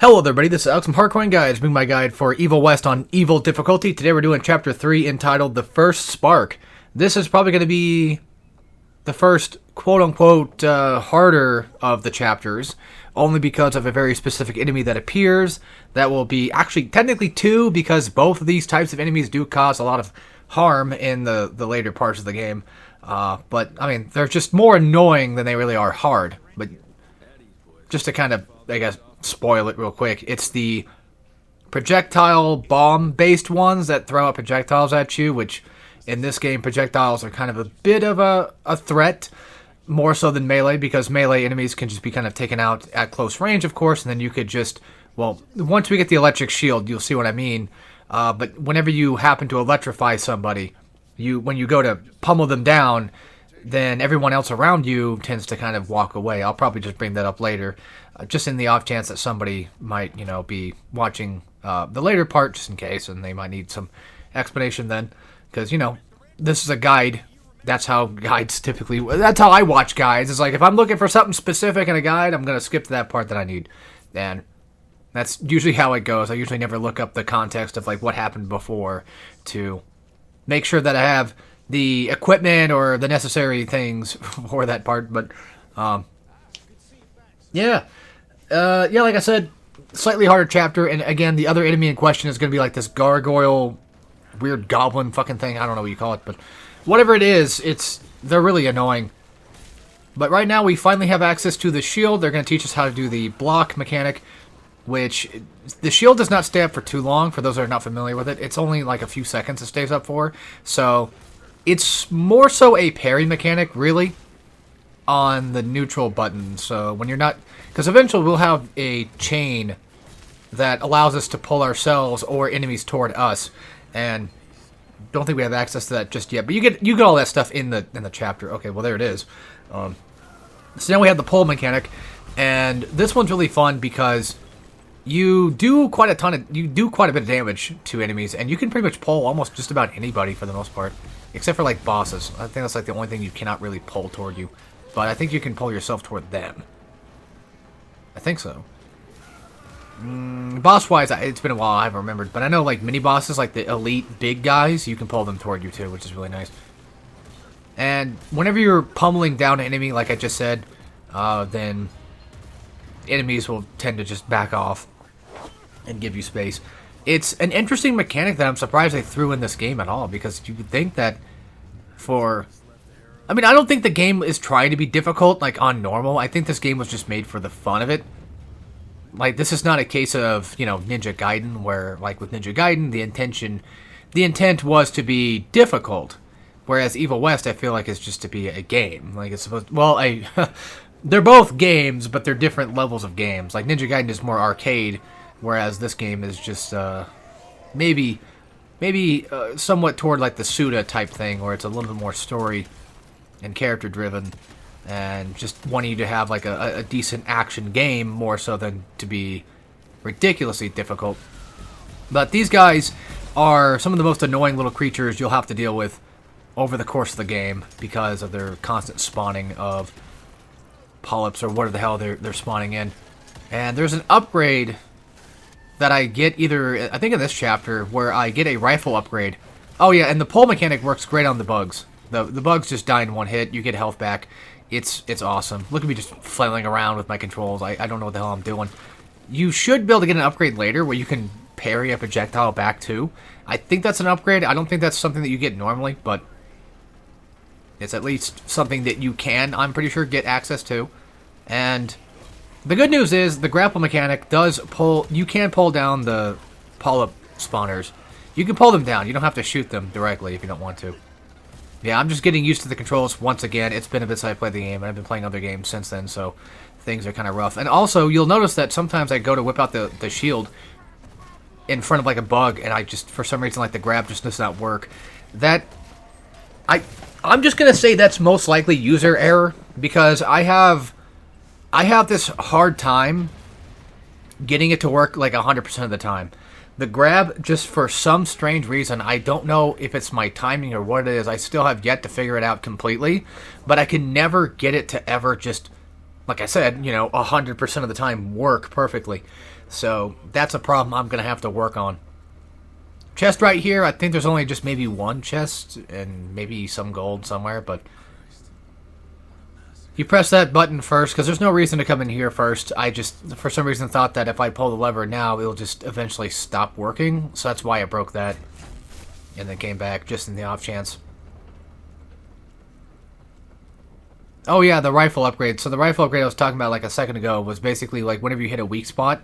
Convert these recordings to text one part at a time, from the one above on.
Hello there, everybody. This is Alex from Hardcoin Guides, bringing my guide for Evil West on Evil difficulty. Today we're doing Chapter 3 entitled The First Spark. This is probably going to be the first quote-unquote harder of the chapters, only because of a very specific enemy that appears. That will be actually technically two, because both of these types of enemies do cause a lot of harm in the later parts of the game. But, I mean, they're just more annoying than they really are hard. But just to kind of, I guess, spoil it real quick, it's the projectile bomb-based ones that throw out projectiles at you, which in this game, projectiles are kind of a bit of a threat, more so than melee, because melee enemies can just be kind of taken out at close range, of course, and then you could just, well, once we get the electric shield, you'll see what I mean. But whenever you happen to electrify somebody, when you go to pummel them down, then everyone else around you tends to kind of walk away. I'll probably just bring that up later, just in the off chance that somebody might, be watching the later part, just in case, and they might need some explanation then, because, this is a guide. That's how guides typically, that's how I watch guides. It's like, if I'm looking for something specific in a guide, I'm going to skip to that part that I need, and that's usually how it goes. I usually never look up the context of, like, what happened before to make sure that I have the equipment or the necessary things for that part, but, yeah, like I said, slightly harder chapter, and again, the other enemy in question is going to be like this gargoyle, weird goblin fucking thing, I don't know what you call it, but whatever it is, they're really annoying. But right now, we finally have access to the shield. They're going to teach us how to do the block mechanic, which, the shield does not stay up for too long, for those that are not familiar with it. It's only like a few seconds it stays up for, so it's more so a parry mechanic, really, on the neutral button. So when you're not, because eventually we'll have a chain that allows us to pull ourselves or enemies toward us, and don't think we have access to that just yet. But you get all that stuff in the chapter. Okay, well there it is. So now we have the pull mechanic, and this one's really fun because you do quite a bit of damage to enemies, and you can pretty much pull almost just about anybody for the most part, except for like bosses. I think that's like the only thing you cannot really pull toward you, but I think you can pull yourself toward them. I think so. Boss-wise, it's been a while, I haven't remembered, but I know like mini-bosses, like the elite big guys, you can pull them toward you too, which is really nice. And whenever you're pummeling down an enemy, like I just said, then enemies will tend to just back off and give you space. It's an interesting mechanic that I'm surprised they threw in this game at all, because you would think that I don't think the game is trying to be difficult, like, on normal. I think this game was just made for the fun of it. Like, this is not a case of, Ninja Gaiden, where, like, with Ninja Gaiden, the intent was to be difficult. Whereas Evil West, I feel like, is just to be a game. Like, it's supposed, they're both games, but they're different levels of games. Like, Ninja Gaiden is more arcade, whereas this game is just, maybe somewhat toward, like, the Suda type thing, where it's a little bit more story and character driven, and just wanting you to have like a decent action game more so than to be ridiculously difficult. But these guys are some of the most annoying little creatures you'll have to deal with over the course of the game, because of their constant spawning of polyps, or whatever the hell they're spawning in. And there's an upgrade that I get I think in this chapter, where I get a rifle upgrade. Oh yeah, and the pull mechanic works great on the bugs. The bugs just die in one hit, you get health back. It's awesome. Look at me just flailing around with my controls. I don't know what the hell I'm doing. You should be able to get an upgrade later where you can parry a projectile back too. I think that's an upgrade. I don't think that's something that you get normally, but it's at least something that you can, I'm pretty sure, get access to. And the good news is the grapple mechanic does pull, you can pull down the polyp spawners. You can pull them down. You don't have to shoot them directly if you don't want to. Yeah, I'm just getting used to the controls once again. It's been a bit since I played the game, and I've been playing other games since then, so things are kind of rough. And also, you'll notice that sometimes I go to whip out the shield in front of like a bug, and I just, for some reason, like the grab just does not work. I'm just gonna say that's most likely user error, because I have this hard time getting it to work like 100% of the time. The grab, just for some strange reason, I don't know if it's my timing or what it is, I still have yet to figure it out completely, but I can never get it to ever just, like I said, 100% of the time work perfectly. So that's a problem I'm going to have to work on. Chest right here, I think there's only just maybe one chest and maybe some gold somewhere, but you press that button first because there's no reason to come in here first. I just, for some reason, thought that if I pull the lever now, it'll just eventually stop working. So that's why I broke that and then came back just in the off chance. Oh yeah, the rifle upgrade. So the rifle upgrade I was talking about like a second ago was basically like whenever you hit a weak spot,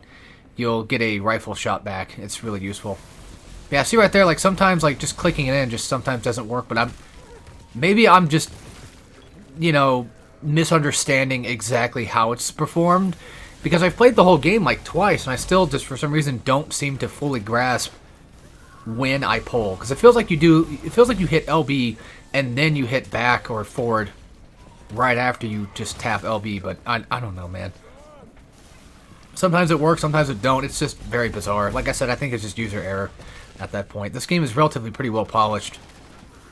you'll get a rifle shot back. It's really useful. Yeah, see right there, like sometimes like just clicking it in just sometimes doesn't work, but maybe I'm just, you know, misunderstanding exactly how it's performed, because I've played the whole game like twice and I still just for some reason don't seem to fully grasp when I pull, because it feels like you hit LB and then you hit back or forward right after you just tap LB, but I don't know, man. Sometimes it works, sometimes it don't. It's just very bizarre. Like I said, I think it's just user error at that point. This game is relatively pretty well polished.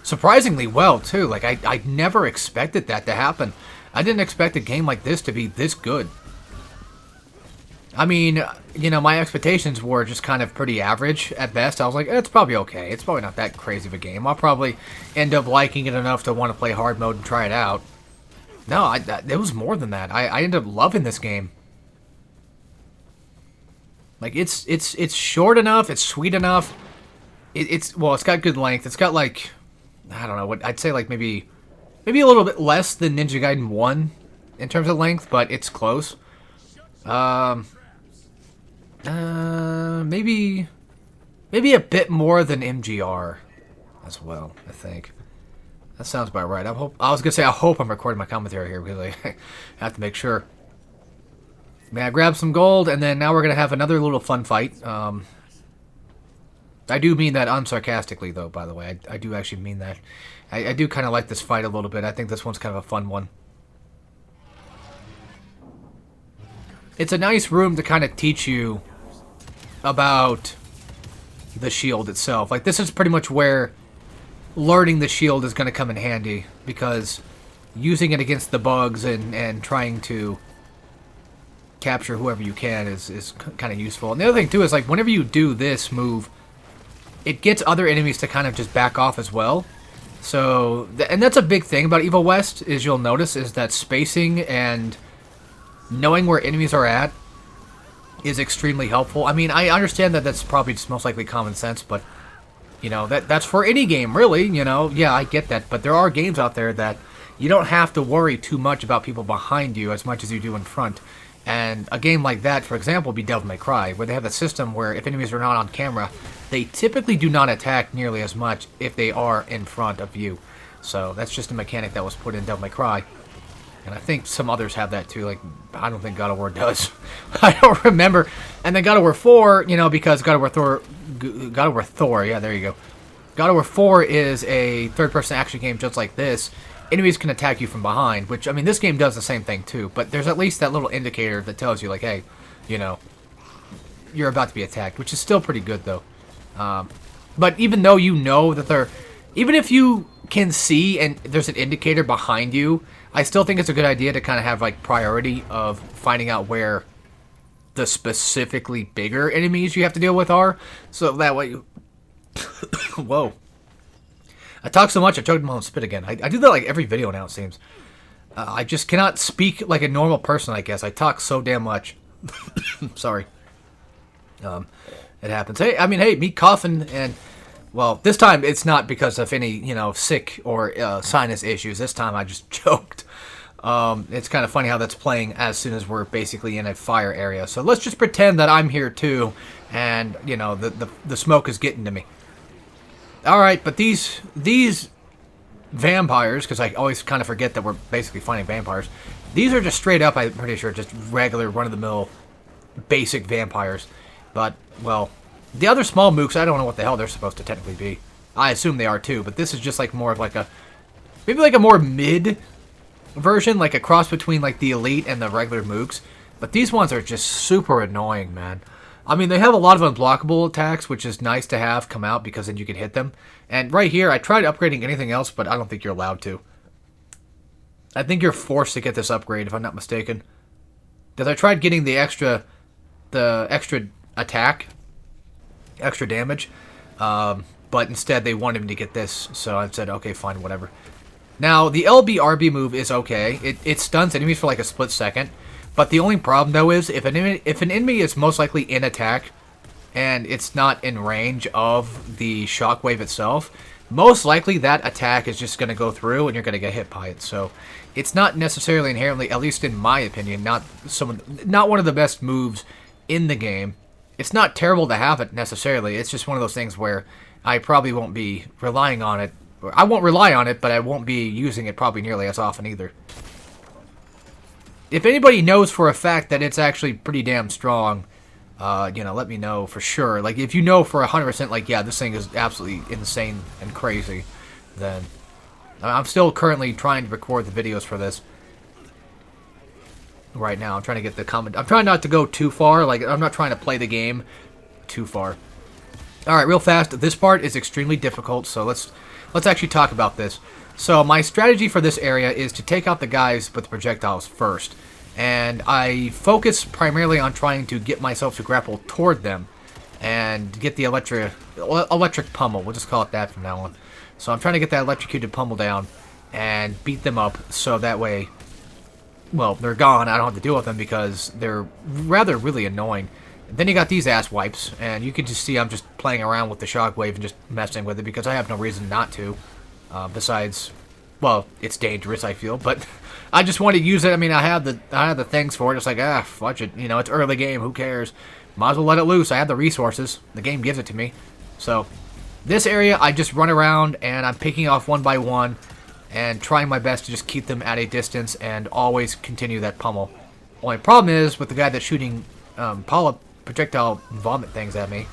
Surprisingly well, too. Like, I never expected that to happen. I didn't expect a game like this to be this good. I mean, you know, my expectations were just kind of pretty average at best. I was like, it's probably okay. It's probably not that crazy of a game. I'll probably end up liking it enough to want to play hard mode and try it out. No, it was more than that. I ended up loving this game. Like, it's short enough, it's sweet enough. It's got good length. It's got, like, I don't know, what I'd say, like, maybe a little bit less than Ninja Gaiden 1 in terms of length, but it's close. Maybe a bit more than MGR as well, I think. That sounds about right. I hope I'm recording my commentary here because I have to make sure. Man, I grabbed some gold, and then now we're going to have another little fun fight. I do mean that unsarcastically, though, by the way. I do actually mean that. I do kind of like this fight a little bit. I think this one's kind of a fun one. It's a nice room to kind of teach you about the shield itself. Like, this is pretty much where learning the shield is going to come in handy, because using it against the bugs and trying to capture whoever you can is kind of useful. And the other thing, too, is, like, whenever you do this move, it gets other enemies to kind of just back off as well. So, and that's a big thing about Evil West, is you'll notice, is that spacing and knowing where enemies are at is extremely helpful. I mean, I understand that that's probably just most likely common sense, but, you know, that's for any game, really, you know. Yeah, I get that, but there are games out there that you don't have to worry too much about people behind you as much as you do in front. And a game like that, for example, would be Devil May Cry, where they have a system where if enemies are not on camera, they typically do not attack nearly as much if they are in front of you. So that's just a mechanic that was put in Devil May Cry. And I think some others have that too. Like, I don't think God of War does. I don't remember. And then God of War 4, you know, because God of War Thor, yeah, there you go. God of War 4 is a third-person action game just like this. Enemies can attack you from behind, which, I mean, this game does the same thing too. But there's at least that little indicator that tells you, like, hey, you know, you're about to be attacked, which is still pretty good, though. But even though you know that they're... Even if you can see and there's an indicator behind you, I still think it's a good idea to kind of have, like, priority of finding out where the specifically bigger enemies you have to deal with are. So that way you... Whoa. I talk so much, I choked my own spit again. I do that, like, every video now, it seems. I just cannot speak like a normal person, I guess. I talk so damn much. Sorry. It happens. Hey, I mean, hey, me coughing and... Well, this time it's not because of any, you know, sick or sinus issues. This time I just choked. It's kind of funny how that's playing as soon as we're basically in a fire area. So let's just pretend that I'm here too, and, you know, the smoke is getting to me. Alright, but these vampires, because I always kind of forget that we're basically fighting vampires, these are just straight up, I'm pretty sure, just regular run-of-the-mill basic vampires. But, well... The other small mooks, I don't know what the hell they're supposed to technically be. I assume they are too, but this is just like more of like a... Maybe like a more mid version, like a cross between like the elite and the regular mooks. But these ones are just super annoying, man. I mean, they have a lot of unblockable attacks, which is nice to have come out because then you can hit them. And right here, I tried upgrading anything else, but I don't think you're allowed to. I think you're forced to get this upgrade, if I'm not mistaken. Because I tried getting the extra the extra attack, extra damage, but instead they wanted him to get this, so I said, okay, fine, whatever. Now, the LB-RB move is okay. It stuns enemies for like a split second, but the only problem, though, is if an enemy is most likely in attack, and it's not in range of the shockwave itself, most likely that attack is just going to go through and you're going to get hit by it. So it's not necessarily inherently, at least in my opinion, not one of the best moves in the game. It's not terrible to have it necessarily. It's just one of those things where I probably won't be relying on it. I won't rely on it, but I won't be using it probably nearly as often either. If anybody knows for a fact that it's actually pretty damn strong, let me know for sure. Like, if you know for 100%, like, yeah, this thing is absolutely insane and crazy, then I'm still currently trying to record the videos for this right now. I'm trying to get the comment. I'm trying not to go too far. Like, I'm not trying to play the game too far. All right, real fast. This part is extremely difficult, so let's actually talk about this. So my strategy for this area is to take out the guys with the projectiles first. And I focus primarily on trying to get myself to grapple toward them and get the electric pummel. We'll just call it that from now on. So I'm trying to get that electrocuted pummel down and beat them up so that way, well, they're gone. I don't have to deal with them because they're rather really annoying. And then you got these ass wipes, and you can just see I'm just playing around with the shockwave and just messing with it because I have no reason not to. Besides, well, it's dangerous, I feel, but I just want to use it. I mean, I have the things for it. It's like, fudge it. You know, it's early game. Who cares? Might as well let it loose. I have the resources. The game gives it to me. So, this area, I just run around, and I'm picking off one by one and trying my best to just keep them at a distance and always continue that pummel. Only problem is, with the guy that's shooting projectile vomit things at me,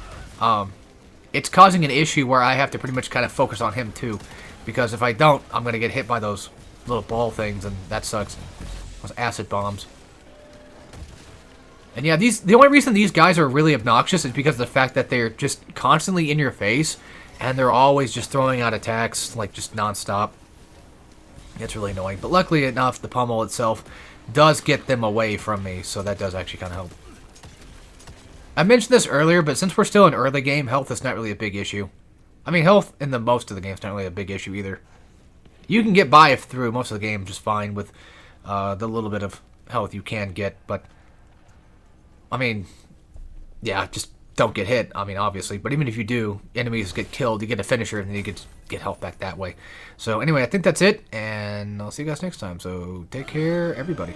it's causing an issue where I have to pretty much kind of focus on him, too. Because if I don't, I'm going to get hit by those little ball things, and that sucks. Those acid bombs. And yeah, the only reason these guys are really obnoxious is because of the fact that they're just constantly in your face, and they're always just throwing out attacks, like, just non-stop. It's really annoying. But luckily enough, the pummel itself does get them away from me, so that does actually kind of help. I mentioned this earlier, but since we're still in early game, health is not really a big issue. I mean, health in the most of the game is not really a big issue either. You can get by through most of the game just fine with the little bit of health you can get, but I mean, yeah, just don't get hit. I mean, obviously, but even if you do, enemies get killed, you get a finisher, and then you get health back that way. So anyway, I think that's it, and I'll see you guys next time. So take care, everybody.